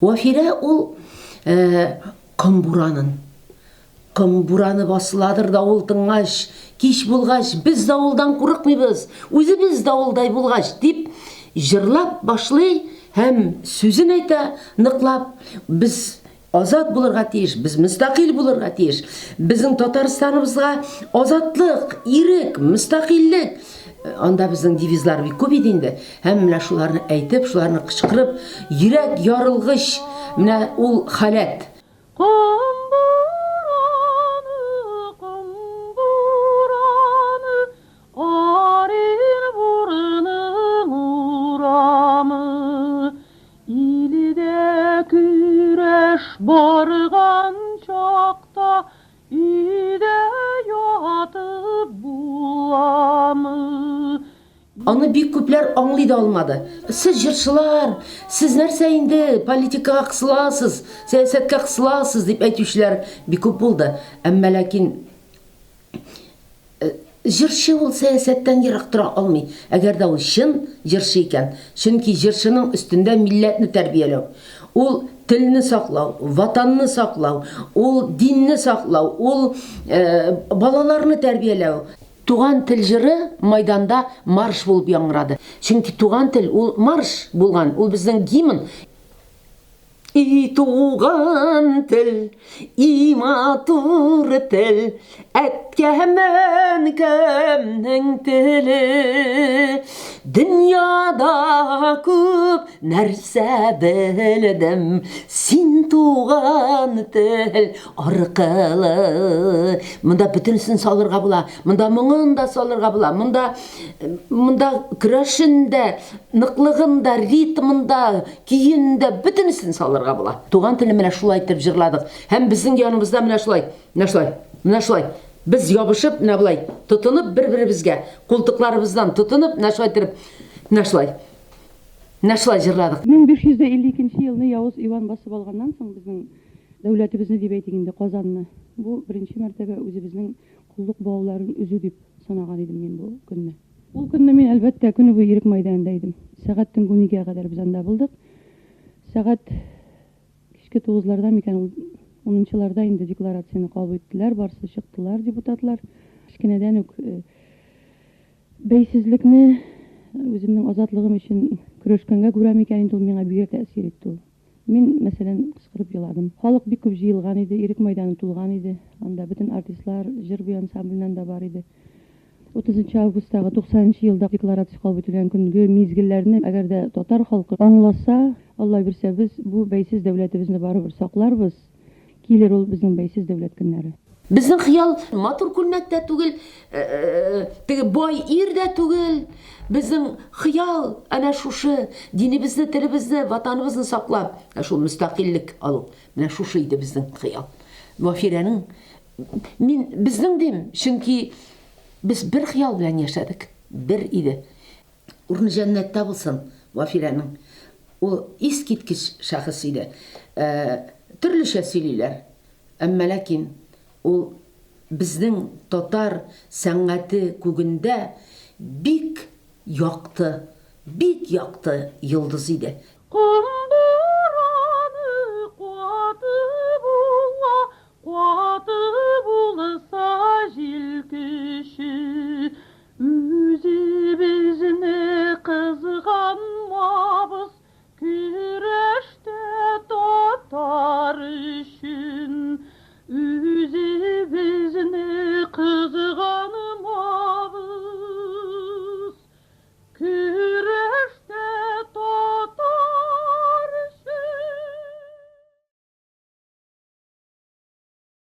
Вафира ул Кымбураны басыладыр дауыл тыңғаш, кеш болғаш, біз дауылдан қорықмайбыз, өзіміз дауылдай болғаш, деп жырлап башлай, һәм сөзін айта, нықлап, біз азат болырға тиеш, біз мустақил болырға тиеш, біздің Татарстанымызға азатлық, ирек, мустақиллік, анда біздің девизлар бик көп еді. Һәм менә шуларны әйтеп, шуларны кычкырып, йөрәк ярылгыч менә ул халәт. Барган чакта үйдә ятып буламы. Аны бик күпләр аңлый да алмады. Сез җырчылар, сез нәрсә инде политикага кысыласыз, сәясәткә кысыласыз дип әйтүчеләр бик күп булды. Әмма ләкин җырчы ул сәясәттән ерак тора алмый. Әгәр дә ул чын җырчы икән, чөнки җырчының өстендә милләтне тәрбияләү, ул телне саклау, ватанны саклау, ул динне саклау, ул балаларны тәрбияләү. Туган тел җыры майданда марш булып яңгырады. Чөнки туган тел ул марш булган, ул безнең гимн. И туган тел, и матур тел, әткәмен кемнең теле. Дөньяда күп нәрсә белдем, син туган тел аркылы. Монда бөтенсен салырга була, монда моңын да салырга була, монда көрәшендә, ныклыгында, ритмында, киендә бөтенсен салырга була. Туган телне менә шулай итеп җырладык. Һәм безнең яныбызда менә шулай. Biz ябышып, менә булай, тотынып бер-беребезгә, култыкларыбыздан тотынып, менә шулай җырладык. 1552 елны Явыз Иван басып алганнан соң безнең дәүләтебезне дип әйтгәндә Казанны. Бу беренче мәртәбә үзебезнең куллык бауларын үзү дип санаган идем мин бу көнне. Ул көнне мин әлбәттә көне буе ирек мәйданында идем. Сәгатьтен 12-гә кадәр без анда булдык. Сәгать кичке 9-ларда микән 10-ларда инде декларацияны кабул иттеләр, барсы чыктылар депутатлар. Кичкенәдән үк бәйсезлекне үземнең азатлыгым өчен көрәшкәнгә күрә микән инде ул миңа бик тәэсир итте. Мин мәсәлән кычкырып еладым. Халык бик күп җыелган иде, ирек мәйданы тулган иде. Анда бөтен артистлар, җыр-бый ансамбленнән да бар иде. 30 августтагы 90 елда декларация кабул ителгән көнгә мизгелләрне әгәр дә татар халкы аңласа, Алла бирсә, без бу бәйсез дәүләтебезне барыбер сакларбыз. Килер ул безнең бәйсез дәүләт көннәре. Безнең хыял матур күлмәктә түгел, теге бай ирдә түгел. Безнең хыял әнә шушы динебезне, телебезне, ватаныбызны саклап, шул мустақиллек алу. Менә шушы иде безнең хыял. Вафираның мин безнең дим, чөнки biz bir хыял белән яшәдек, бер иде. Урны җәннәттә булсын Вафираның. Ул искиткеч шәхес иде. Төрлечә сөйлиләр. Әмма ләкин ул безнең татар сәнгате күгендә бик якты йолдыз иде.